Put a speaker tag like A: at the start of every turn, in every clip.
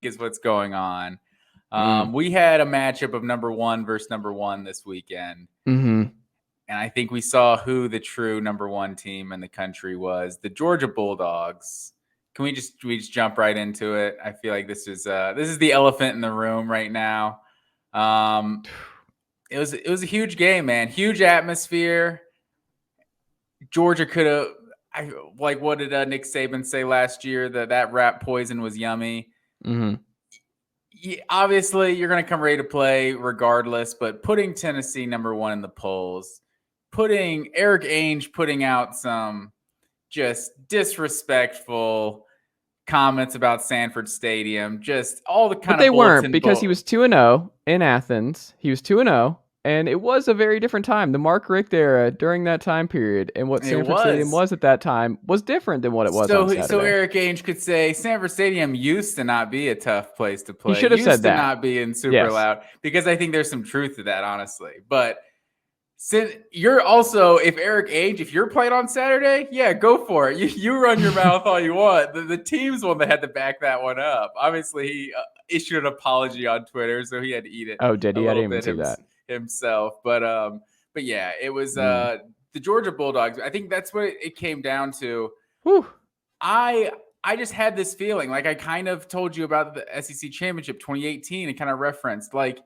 A: Is what's going on. We had a matchup of number 1 versus number 1 this weekend.
B: Mm-hmm.
A: And I think we saw who the true number 1 team in the country was, the Georgia Bulldogs. Can we just jump right into it? I feel like this is the elephant in the room right now. It was a huge game, man. Huge atmosphere. Georgia could have, what did Nick Saban say last year? That rat poison was yummy.
B: Mm-hmm.
A: Obviously, you're going to come ready to play regardless, but putting Tennessee number 1 in the polls, putting Eric Ainge putting out some just disrespectful comments about Sanford Stadium, just all the kind
B: but they
A: of
B: weren't, because he was 2-0 in Athens. He was 2-0. And it was a very different time. The Mark Richt era during that time period and what Sanford Stadium was at that time was different than what it was on Saturday.
A: So Eric Ainge could say Sanford Stadium used to not be a tough place to play.
B: He should have said that.
A: Used to not be in super loud, because I think there's some truth to that, honestly. But since you're also, if Eric Ainge, if you're playing on Saturday, yeah, go for it. You run your mouth all you want. The team's one that had to back that one up. Obviously, he issued an apology on Twitter, so he had to eat it.
B: Oh, did he? I didn't even see that
A: himself. But yeah, it was the Georgia Bulldogs. I think that's what it came down to.
B: Whew.
A: I just had this feeling, like I kind of told you about the SEC Championship 2018 and kind of referenced, like,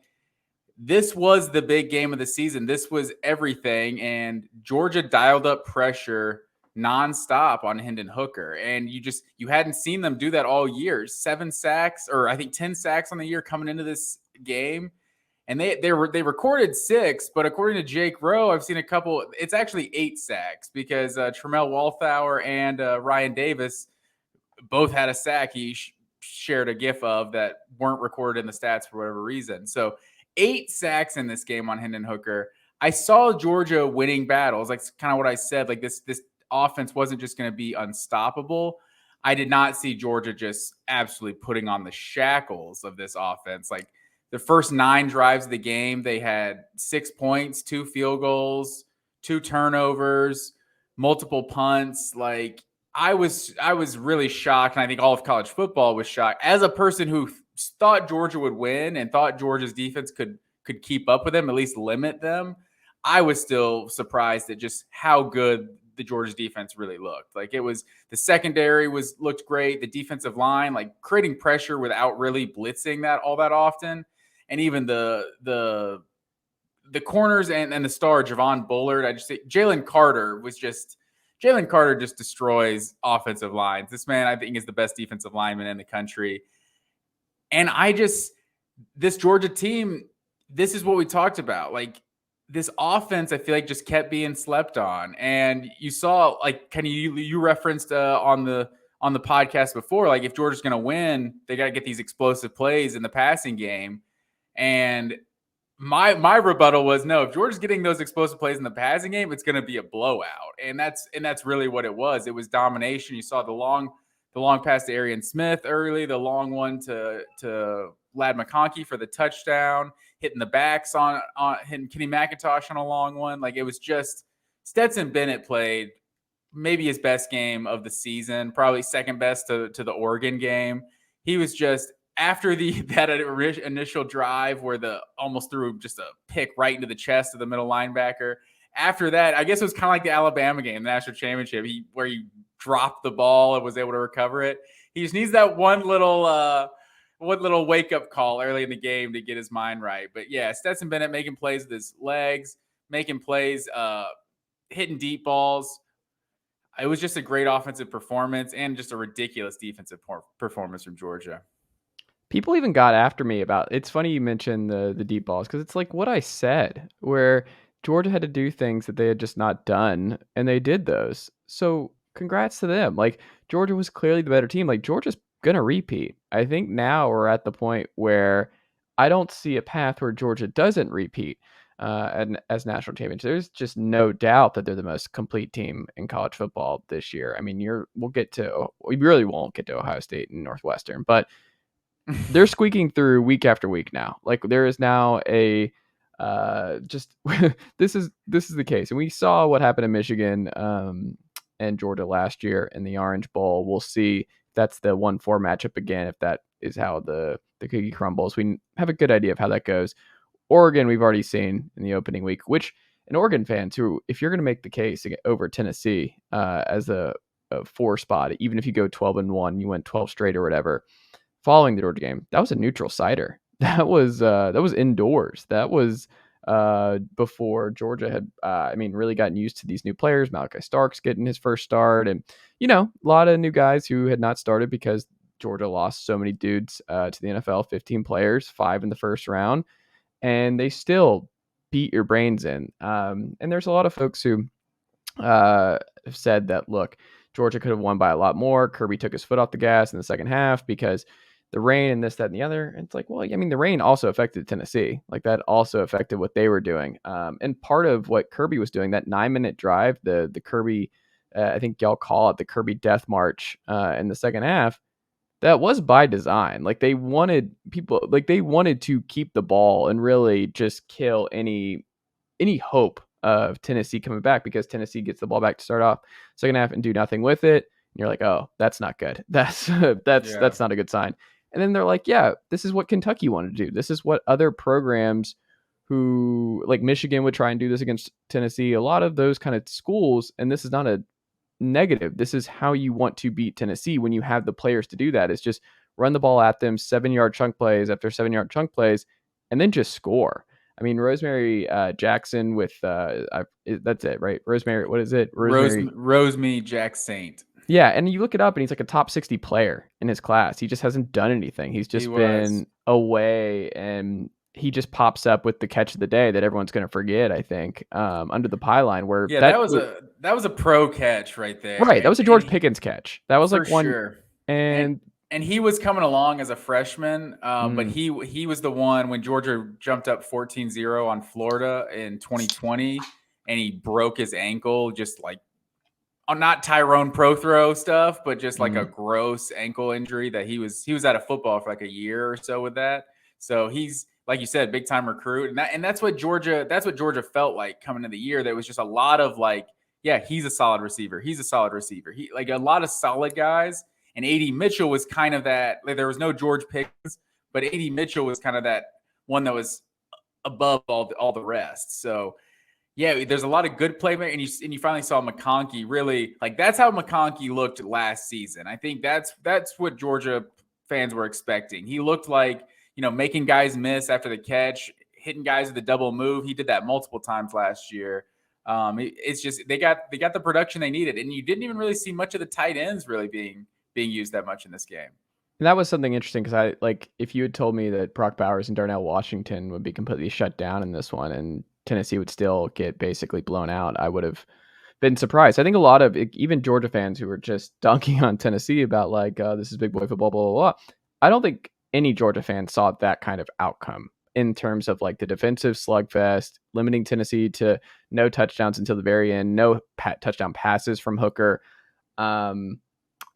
A: this was the big game of the season. This was everything. And Georgia dialed up pressure nonstop on Hendon Hooker. And you hadn't seen them do that all year. 7 sacks, or I think 10 sacks on the year coming into this game. And they recorded 6, but according to Jake Rowe, I've seen a couple. It's actually 8 sacks, because Tramel Walthour and Ryan Davis both had a sack he shared a GIF of that weren't recorded in the stats for whatever reason. So 8 sacks in this game on Hendon Hooker. I saw Georgia winning battles. Like, kind of what I said, like this offense wasn't just going to be unstoppable. I did not see Georgia just absolutely putting on the shackles of this offense. Like, the first 9 drives of the game, they had 6 points, 2 field goals, 2 turnovers, multiple punts. Like, I was really shocked, and I think all of college football was shocked. As a person who thought Georgia would win and thought Georgia's defense could keep up with them, at least limit them, I was still surprised at just how good the Georgia's defense really looked. Like, it was, the secondary looked great, the defensive line, like, creating pressure without really blitzing that all that often, and even the corners and the star Javon Bullard. I just say Jalen Carter just destroys offensive lines. This man, I think, is the best defensive lineman in the country. And this Georgia team, this is what we talked about. Like, this offense, I feel like, just kept being slept on. And you saw, like, kind of you referenced on the podcast before, like, if Georgia's going to win, they got to get these explosive plays in the passing game. And my rebuttal was, no, if Georgia's getting those explosive plays in the passing game, it's going to be a blowout. And that's really what it was. It was domination. You saw the long pass to Arian Smith early, the long one to Ladd McConkey for the touchdown, hitting the backs on hitting Kenny McIntosh on a long one. Like, it was just, Stetson Bennett played maybe his best game of the season, probably second best to the Oregon game. He was just, after that initial drive where almost threw just a pick right into the chest of the middle linebacker. After that, I guess it was kind of like the Alabama game, the national championship, where he dropped the ball and was able to recover it. He just needs that one little wake-up call early in the game to get his mind right. But yeah, Stetson Bennett making plays with his legs, making plays, hitting deep balls. It was just a great offensive performance and just a ridiculous defensive performance from Georgia.
B: People even got after me about, it's funny you mentioned the deep balls, because it's like what I said, where Georgia had to do things that they had just not done, and they did those. So congrats to them. Like, Georgia was clearly the better team. Like, Georgia's going to repeat. I think now we're at the point where I don't see a path where Georgia doesn't repeat as national champions. There's just no doubt that they're the most complete team in college football this year. I mean, we really won't get to Ohio State and Northwestern, but they're squeaking through week after week now. Like, there is now a this is the case, and we saw what happened in Michigan and Georgia last year in the Orange Bowl. We'll see if that's the 1-4 matchup again, if that is how the cookie crumbles. We have a good idea of how that goes. Oregon, we've already seen in the opening week, which an Oregon fan too, if you're going to make the case to get over Tennessee as a 4 spot, even if you go 12-1, you went 12 straight or whatever, following the Georgia game, that was a neutral cider. That was indoors. That was before Georgia had, really gotten used to these new players. Malachi Starks getting his first start, and a lot of new guys who had not started because Georgia lost so many dudes to the NFL, 15 players, 5 in the first round, and they still beat your brains in. And there's a lot of folks who have said that, look, Georgia could have won by a lot more. Kirby took his foot off the gas in the second half because the rain and this, that, and the other. And it's like, well, the rain also affected Tennessee. Like, that also affected what they were doing. And part of what Kirby was doing, that 9-minute drive, the Kirby, I think y'all call it the Kirby Death March in the second half, that was by design. Like, they wanted to keep the ball and really just kill any hope of Tennessee coming back, because Tennessee gets the ball back to start off second half and do nothing with it. And you're like, oh, that's not good. That's not a good sign. And then they're like, yeah, this is what Kentucky wanted to do. This is what other programs who, like Michigan, would try and do this against Tennessee. A lot of those kind of schools, and this is not a negative. This is how you want to beat Tennessee when you have the players to do that. It's just run the ball at them, 7-yard chunk plays after 7-yard chunk plays, and then just score. Rosemary Jackson with that's it, right? Rosemary, what is it?
A: Rosemary Jack Saint.
B: Yeah, and you look it up, and he's like a top 60 player in his class. He just hasn't done anything. He's just been away, and he just pops up with the catch of the day that everyone's going to forget, I think, under the pylon. Where
A: that was a pro catch right there.
B: Right, that was a George Pickens catch. That was like one.
A: Sure. And he was coming along as a freshman, but he was the one when Georgia jumped up 14-0 on Florida in 2020, and he broke his ankle, just like, not Tyrone Prothro stuff, but just like a gross ankle injury that he was out of football for like a year or so with that. So he's, like you said, big time recruit, and that's what Georgia felt like coming into the year. There was just a lot of like, yeah, he's a solid receiver. He's a solid receiver. He, like, a lot of solid guys. And A.D. Mitchell was kind of that. Like, there was no George Pickens, but A.D. Mitchell was kind of that one that was above all the rest. So, yeah, there's a lot of good playmakers, and you finally saw McConkey really, like, that's how McConkey looked last season. I think that's what Georgia fans were expecting. He looked like, making guys miss after the catch, hitting guys with the double move. He did that multiple times last year. It's just they got the production they needed, and you didn't even really see much of the tight ends really being used that much in this game.
B: And that was something interesting, because if you had told me that Brock Bowers and Darnell Washington would be completely shut down in this one and Tennessee would still get basically blown out, I would have been surprised. I think a lot of even Georgia fans who were just dunking on Tennessee about this is big boy football, blah, blah, blah. I don't think any Georgia fan saw that kind of outcome in terms of like the defensive slugfest, limiting Tennessee to no touchdowns until the very end, no touchdown passes from Hooker.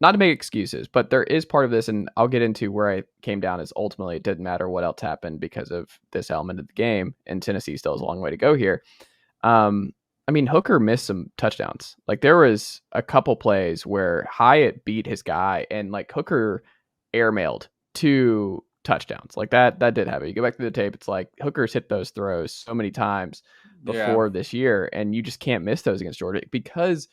B: Not to make excuses, but there is part of this, and I'll get into where I came down, is ultimately it didn't matter what else happened because of this element of the game, and Tennessee still has a long way to go here. Hooker missed some touchdowns. Like, there was a couple plays where Hyatt beat his guy, and like Hooker airmailed 2 touchdowns. Like, that did happen. You go back to the tape, it's like Hooker's hit those throws so many times before this year, and you just can't miss those against Georgia because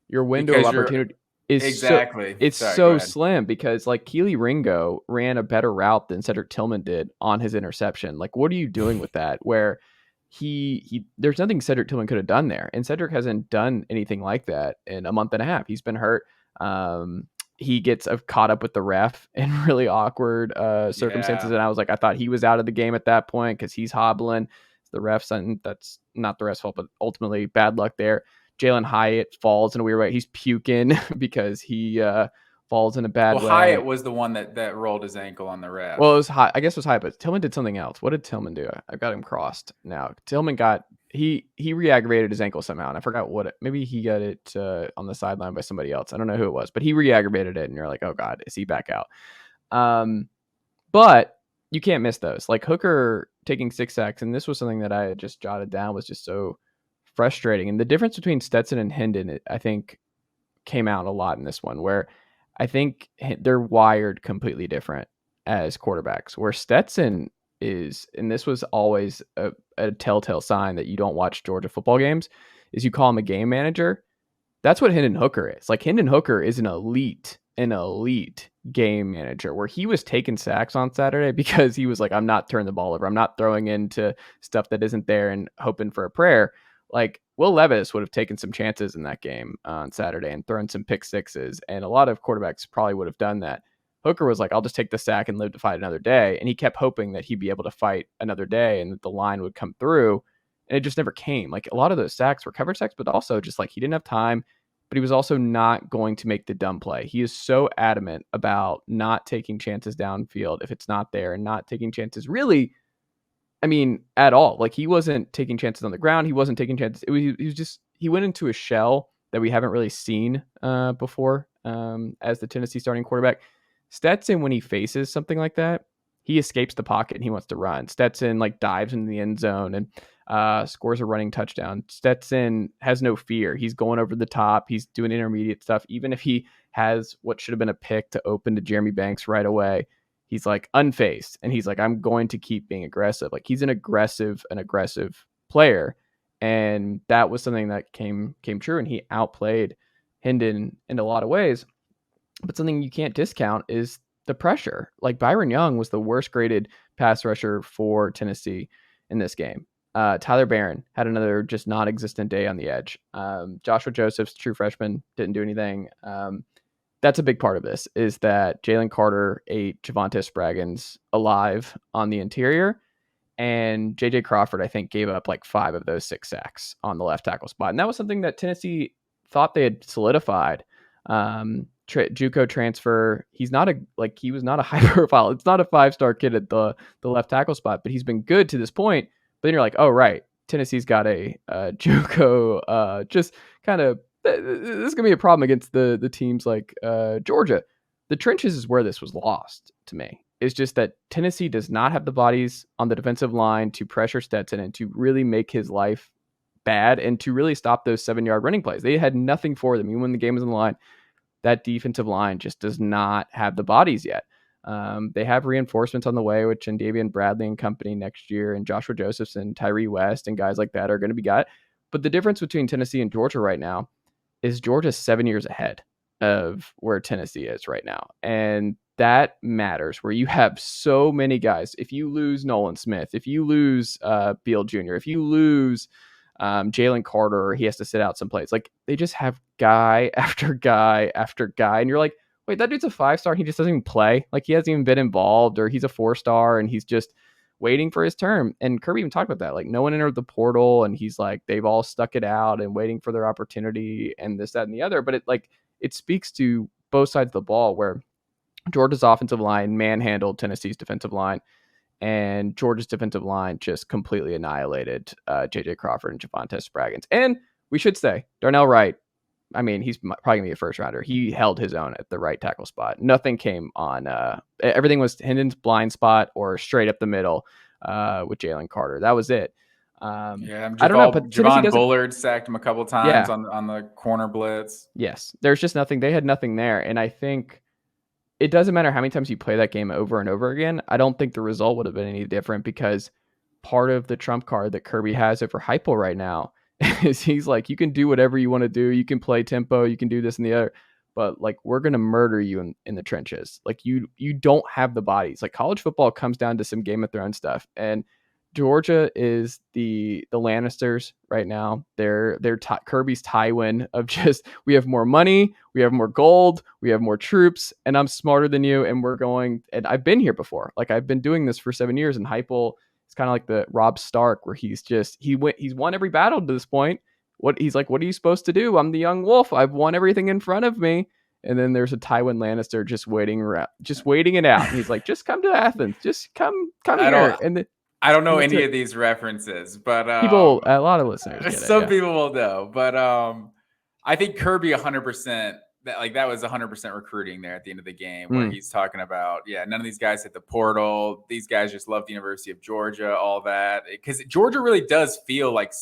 B: your window of opportunity is
A: exactly.
B: So slim, because like Keely Ringo ran a better route than Cedric Tillman did on his interception. Like, what are you doing with that? Where he there's nothing Cedric Tillman could have done there, and Cedric hasn't done anything like that in a month and a half. He's been hurt. He gets caught up with the ref in really awkward circumstances, and I thought he was out of the game at that point because he's hobbling. The refs, and that's not the ref's fault, but ultimately bad luck there. Jalen Hyatt falls in a weird way. He's puking because he falls in a bad way.
A: Hyatt was the one that rolled his ankle on the ref.
B: Well, I guess it was Hyatt, but Tillman did something else. What did Tillman do? I've got him crossed now. Tillman he re-aggravated his ankle somehow, and I forgot what maybe he got it on the sideline by somebody else. I don't know who it was, but he re-aggravated it, and you're like, oh God, is he back out? But you can't miss those. Like Hooker taking 6 sacks, and this was something that I had just jotted down, was just so frustrating. And the difference between Stetson and Hendon, I think, came out a lot in this one, where I think they're wired completely different as quarterbacks, where Stetson is, and this was always a telltale sign that you don't watch Georgia football games, is you call him a game manager. That's what Hendon Hooker is. Like, Hendon Hooker is an elite game manager, where he was taking sacks on Saturday because he was like, I'm not turning the ball over. I'm not throwing into stuff that isn't there and hoping for a prayer. Like, Will Levis would have taken some chances in that game on Saturday and thrown some pick sixes. And a lot of quarterbacks probably would have done that. Hooker was like, I'll just take the sack and live to fight another day. And he kept hoping that he'd be able to fight another day and that the line would come through. And it just never came. Like, a lot of those sacks were coverage sacks, but also just like he didn't have time, but he was also not going to make the dumb play. He is so adamant about not taking chances downfield if it's not there, and not taking chances really, I mean, at all. Like, he wasn't taking chances on the ground. He wasn't taking chances. He was just, he went into a shell that we haven't really seen before as the Tennessee starting quarterback. Stetson, when he faces something like that, he escapes the pocket and he wants to run. Stetson like dives into the end zone and scores a running touchdown. Stetson has no fear. He's going over the top. He's doing intermediate stuff. Even if he has what should have been a pick to open to Jeremy Banks right away, he's like unfazed. And he's like, I'm going to keep being aggressive. Like, he's an aggressive player. And that was something that came true. And he outplayed Hendon in a lot of ways. But something you can't discount is the pressure. Like, Byron Young was the worst graded pass rusher for Tennessee in this game. Tyler Barron had another just non-existent day on the edge. Joshua Joseph's true freshman didn't do anything. That's a big part of this, is that Jalen Carter ate Javonte Spraggins alive on the interior. And J.J. Crawford, I think, gave up like 5 of those 6 sacks on the left tackle spot. And that was something that Tennessee thought they had solidified. JUCO transfer. He was not a high profile. It's not a 5-star kid at the left tackle spot, but he's been good to this point. But then you're like, oh, right, Tennessee's got a JUCO. Just kind of, this is gonna be a problem against the teams like Georgia. The trenches is where this was lost to me. It's just that Tennessee does not have the bodies on the defensive line to pressure Stetson and to really make his life bad and to really stop those 7-yard running plays. They had nothing for them. Even when the game was on the line, that defensive line just does not have the bodies yet. They have reinforcements on the way, which Davian Bradley and company next year, and Joshua Josephs and Tyree West and guys like that are going to be got. But the difference between Tennessee and Georgia right now is Georgia's 7 years ahead of where Tennessee is right now. And that matters, where you have so many guys. If you lose Nolan Smith, if you lose Beal Jr., if you lose Jalen Carter, he has to sit out some plays. Like, they just have guy after guy after guy. And you're like, wait, that dude's a 5-star. He just doesn't even play. Like, he hasn't even been involved, or he's a 4-star and he's just waiting for his turn. And Kirby even talked about that. Like, no one entered the portal, and he's like, they've all stuck it out and waiting for their opportunity and this, that, and the other. But it speaks to both sides of the ball, where Georgia's offensive line manhandled Tennessee's defensive line, and Georgia's defensive line just completely annihilated J.J. Crawford and Javonte Spraggins. And we should say, Darnell Wright, I mean, he's probably going to be a first-rounder. He held his own at the right tackle spot. Nothing came on. Everything was Hendon's blind spot or straight up the middle with Jalen Carter. That was it. I don't know, but
A: Javon Bullard sacked him a couple times on the corner blitz.
B: Yes, there's just nothing. They had nothing there. And I think it doesn't matter how many times you play that game over and over again. I don't think the result would have been any different, because part of the trump card that Kirby has over Heupel right now is he's like, you can do whatever you want to do. You can play tempo. You can do this and the other. But like, we're going to murder you in the trenches. Like, you don't have the bodies. Like, college football comes down to some Game of Thrones stuff. And Georgia is the Lannisters right now. They're Kirby's Tywin of just, we have more money, we have more gold, we have more troops, and I'm smarter than you. And we're going, and I've been here before. Like, I've been doing this for 7 years, and Heupel is kind of like the Rob Stark, where he's won every battle to this point. He's like, what are you supposed to do? I'm the young wolf. I've won everything in front of me. And then there's a Tywin Lannister just waiting it out. And he's like, just come to Athens. Just come here. And
A: I don't know any of these references, but
B: a lot of listeners
A: some people will know. But I think Kirby 100%, that was 100% recruiting there at the end of the game, where he's talking about, none of these guys hit the portal. These guys just love the University of Georgia, all that. Because Georgia really does feel like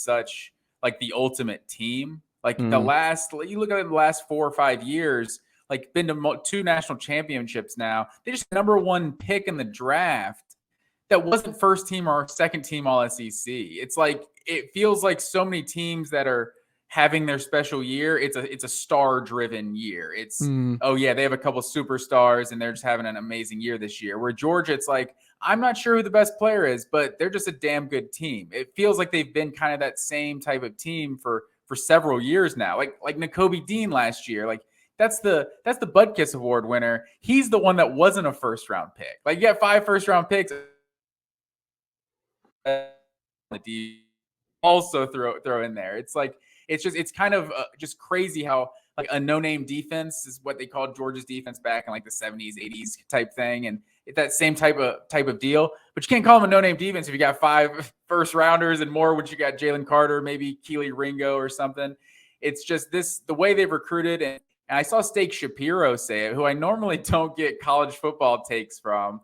A: the ultimate team. Like you look at the last 4 or 5 years, like been to 2 national championships now. They just number 1 pick in the draft that wasn't first team or second team all SEC. It's like, it feels like so many teams that are having their special year, it's a star driven year. It's oh yeah, they have a couple superstars and they're just having an amazing year this year. Where Georgia, it's like, I'm not sure who the best player is, but they're just a damn good team. It feels like they've been kind of that same type of team for several years now. Like Nakobe Dean last year. Like that's the Butkus Award winner. He's the one that wasn't a first round pick. Like you got 5 first round picks. Also throw in there. It's like, it's kind of just crazy how like a no-name defense is what they called Georgia's defense back in like the 70s, 80s type thing. And it's that same type of deal, but you can't call them a no-name defense if you got 5 first rounders and more, which you got Jalen Carter, maybe Keely Ringo or something. It's just the way they've recruited. And I saw Steak Shapiro say it, who I normally don't get college football takes from.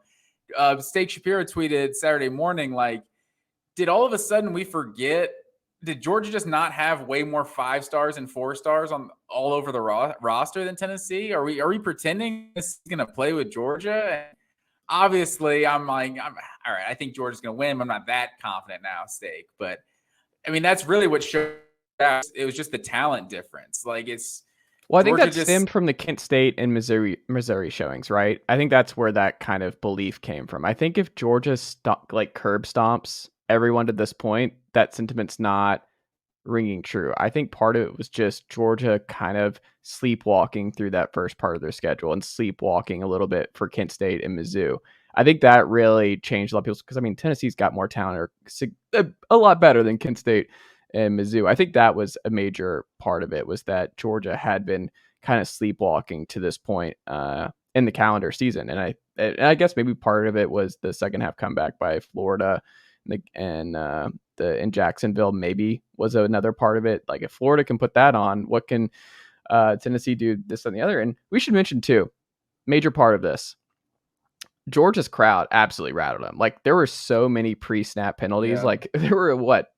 A: Steak Shapiro tweeted Saturday morning, like, did all of a sudden we forget? Did Georgia just not have way more 5 stars and 4 stars on all over the roster than Tennessee? Are we pretending this is going to play with Georgia? And obviously, I'm all right. I think Georgia's going to win. I'm not that confident now, Steak. But I mean, that's really what showed out. It was just the talent difference. Like
B: I think that stemmed from the Kent State and Missouri showings, right? I think that's where that kind of belief came from. I think if Georgia curb stomps everyone to this point, that sentiment's not ringing true. I think part of it was just Georgia kind of sleepwalking through that first part of their schedule and sleepwalking a little bit for Kent State and Mizzou. I think that really changed a lot of people's, because I mean, Tennessee's got more talent, or a lot better than Kent State and Mizzou. I think that was a major part of it, was that Georgia had been kind of sleepwalking to this point in the calendar season. And I guess maybe part of it was the second half comeback by Florida and in Jacksonville maybe was another part of it. Like if Florida can put that on, what can Tennessee do, this and the other? And we should mention too, major part of this, Georgia's crowd absolutely rattled them. Like there were so many pre-snap penalties. Yeah. Like there were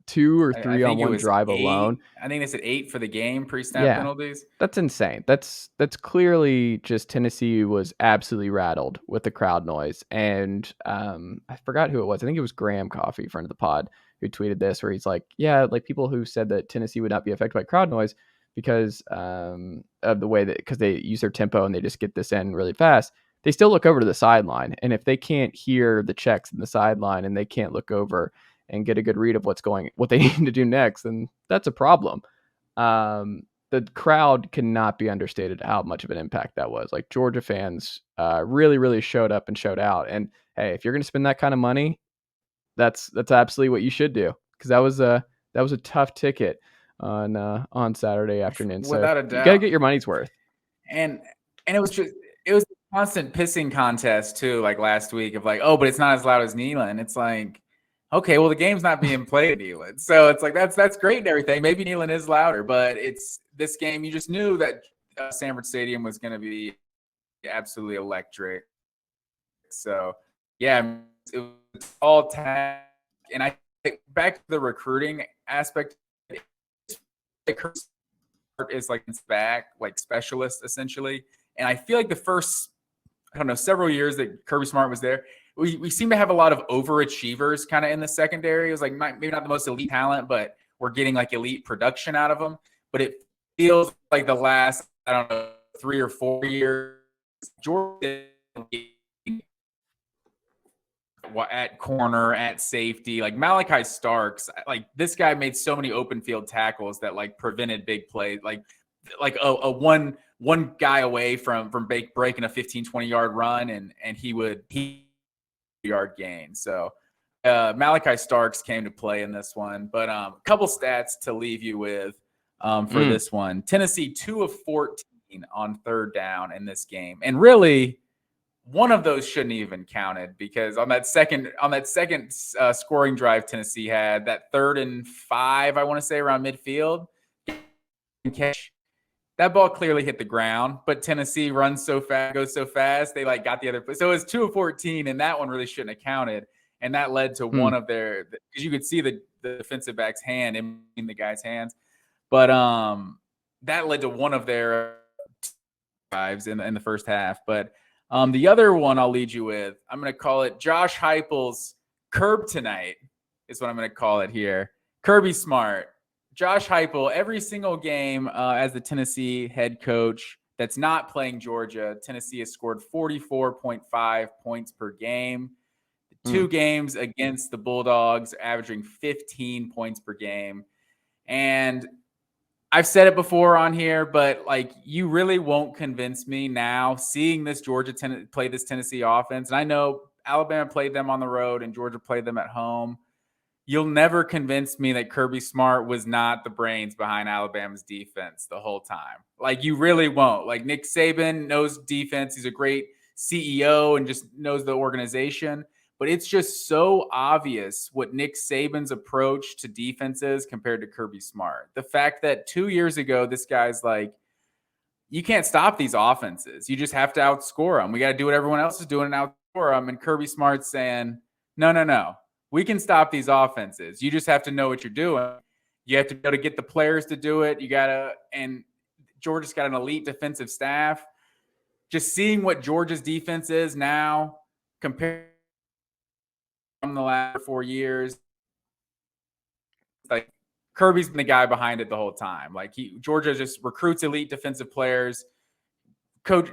B: 2 or 3 on one drive 8, alone.
A: I think they said 8 for the game pre-snap penalties.
B: That's insane. That's clearly just Tennessee was absolutely rattled with the crowd noise. And I forgot who it was. I think it was Graham Coffey, friend of the pod, who tweeted this, where he's like, yeah, like people who said that Tennessee would not be affected by crowd noise because of the way that, because they use their tempo and they just get this in really fast. They still look over to the sideline. And if they can't hear the checks in the sideline and they can't look over and get a good read of what they need to do next, then that's a problem. The crowd cannot be understated how much of an impact that was. Like Georgia fans really, really showed up and showed out. And hey, if you're going to spend that kind of money, that's absolutely what you should do. Because that was a tough ticket on Saturday afternoon.
A: Without a doubt,
B: you got to get your money's worth.
A: And it was a constant pissing contest too, like last week, of like, oh, but it's not as loud as Neyland. It's like, okay, well, the game's not being played at Neyland, so it's like that's great and everything. Maybe Neyland is louder, but it's this game. You just knew that Sanford Stadium was going to be absolutely electric. So yeah, it was all tag. And I think back to the recruiting aspect, is like back like specialist essentially. And I feel like the first, several years that Kirby Smart was there, we seem to have a lot of overachievers kind of in the secondary. It was like maybe not the most elite talent, but we're getting like elite production out of them. But it feels like the last, 3 or 4 years, Georgia at corner, at safety, like Malachi Starks, like this guy made so many open field tackles that like prevented big plays, like a one guy away from breaking a 15-20 yard run, and he yard gain. So Malachi Starks came to play in this one. But a couple stats to leave you with for this one. Tennessee 2 of 14 on third down in this game, and really one of those shouldn't even counted, because on that second scoring drive Tennessee had, that 3rd and 5, I want to say, around midfield catch, that ball clearly hit the ground, but Tennessee runs so fast, goes so fast, they like got the other play. So it was 2 of 14, and that one really shouldn't have counted. And that led to one of their, because you could see the defensive back's hand in the guy's hands. But that led to one of their drives in the first half. But the other one I'll lead you with, I'm going to call it Josh Heupel's Curb Tonight is what I'm going to call it here. Kirby Smart. Josh Heupel, every single game as the Tennessee head coach that's not playing Georgia, Tennessee has scored 44.5 points per game. 2 games against the Bulldogs, averaging 15 points per game. And I've said it before on here, but like you really won't convince me now seeing this Georgia play this Tennessee offense. And I know Alabama played them on the road and Georgia played them at home. You'll never convince me that Kirby Smart was not the brains behind Alabama's defense the whole time. Like you really won't. Like Nick Saban knows defense. He's a great CEO and just knows the organization. But it's just so obvious what Nick Saban's approach to defense is compared to Kirby Smart. The fact that 2 years ago, this guy's like, you can't stop these offenses. You just have to outscore them. We got to do what everyone else is doing and outscore them. And Kirby Smart's saying, no. We can stop these offenses. You just have to know what you're doing. You have to be able to get the players to do it. And Georgia's got an elite defensive staff. Just seeing what Georgia's defense is now compared from the last 4 years, like Kirby's been the guy behind it the whole time. Like Georgia just recruits elite defensive players, coach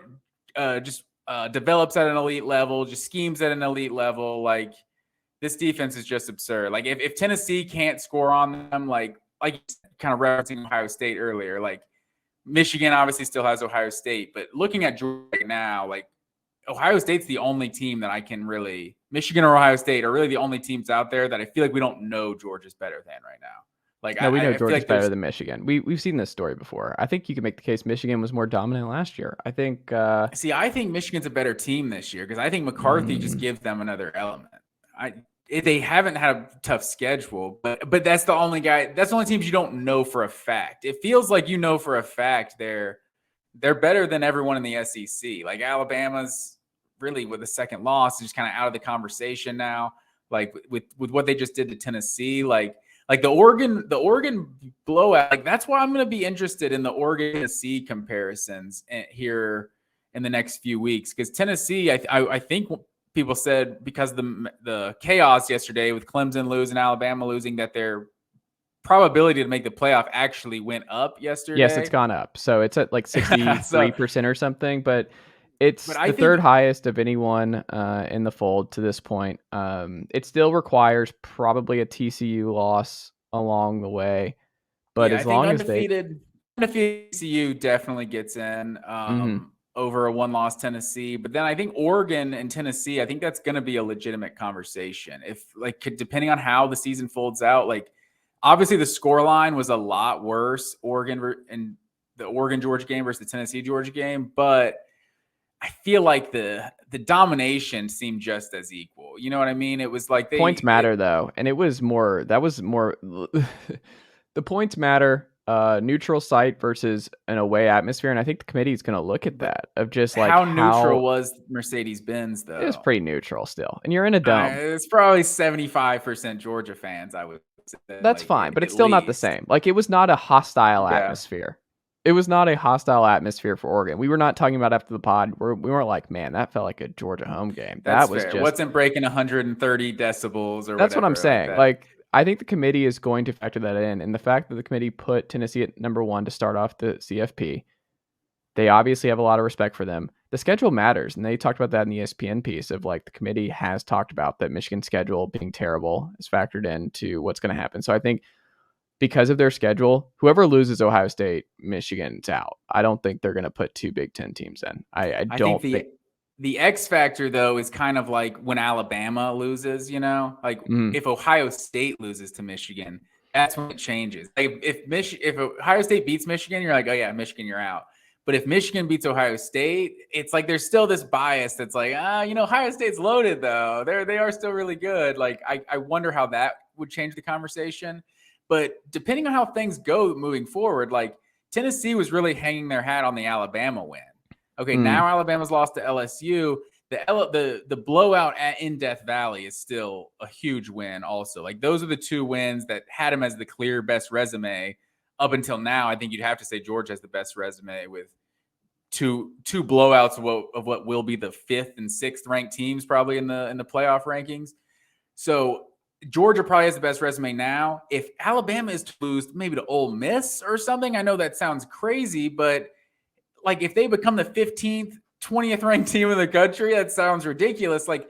A: develops at an elite level, just schemes at an elite level. Like this defense is just absurd. Like if Tennessee can't score on them, like kind of referencing Ohio State earlier, like Michigan obviously still has Ohio State, but looking at Georgia right now, like Ohio State's the only team that I can really – Michigan or Ohio State are really the only teams out there that I feel like we don't know Georgia's better than right now. Like
B: No, we know
A: I
B: Georgia's
A: like
B: better than Michigan. We've seen this story before. I think you can make the case Michigan was more dominant last year. I think I
A: think Michigan's a better team this year because I think McCarthy just gives them another element. They haven't had a tough schedule, but that's the only guy – that's the only teams you don't know for a fact. It feels like you know for a fact they're better than everyone in the SEC. Like Alabama's – really with the second loss, just kind of out of the conversation now. Like with what they just did to Tennessee, like the Oregon blowout. Like that's why I'm going to be interested in the Oregon Tennessee comparisons here in the next few weeks because Tennessee, I think people said because the chaos yesterday with Clemson losing, Alabama losing, that their probability to make the playoff actually went up yesterday.
B: Yes, it's gone up. So it's at like 63% or something, but it's the third highest of anyone in the fold to this point. It still requires probably a TCU loss along the way, but as long as
A: undefeated TCU definitely gets in over a one-loss Tennessee. But then I think Oregon and Tennessee, I think that's going to be a legitimate conversation. If like depending on how the season folds out, like obviously the scoreline was a lot worse Oregon and the Oregon Georgia game versus the Tennessee Georgia game, but I feel like the domination seemed just as equal. You know what I mean? It was like
B: points matter though, and it was more. That was more. The points matter. Neutral site versus an away atmosphere, and I think the committee is going to look at that of just like
A: how neutral was Mercedes-Benz though.
B: It was pretty neutral still, and you're in a dome.
A: It's probably 75% Georgia fans. I would say
B: that's like, fine, but it's still not the same. Like it was not a hostile atmosphere. It was not a hostile atmosphere for Oregon. We were not talking about after the pod. We weren't like, man, that felt like a Georgia home game.
A: That
B: was
A: fair.
B: Just
A: wasn't breaking 130 decibels or
B: that's
A: whatever,
B: what I'm saying.
A: Like
B: I think the committee is going to factor that in. And the fact that the committee put Tennessee at number 1 to start off the CFP, they obviously have a lot of respect for them. The schedule matters. And they talked about that in the ESPN piece of like the committee has talked about that Michigan schedule being terrible is factored into what's going to happen. So I think because of their schedule, whoever loses Ohio State, Michigan's out. I don't think they're going to put 2 Big Ten teams in. I don't think
A: the X factor though is kind of like when Alabama loses, you know, like if Ohio State loses to Michigan, that's when it changes. Like if Ohio State beats Michigan, you're like, oh yeah, Michigan, you're out. But if Michigan beats Ohio State, it's like there's still this bias that's like, Ohio State's loaded though. They are still really good. Like I wonder how that would change the conversation. But depending on how things go moving forward, like Tennessee was really hanging their hat on the Alabama win. Okay, now Alabama's lost to LSU. The blowout in Death Valley is still a huge win also. Like those are the 2 wins that had them as the clear best resume up until now, I think you'd have to say Georgia has the best resume with two blowouts of what will be the 5th and 6th ranked teams probably in the playoff rankings. So Georgia probably has the best resume now. If Alabama is to lose maybe to Ole Miss or something, I know that sounds crazy, but like if they become the 15th, 20th ranked team in the country, that sounds ridiculous. Like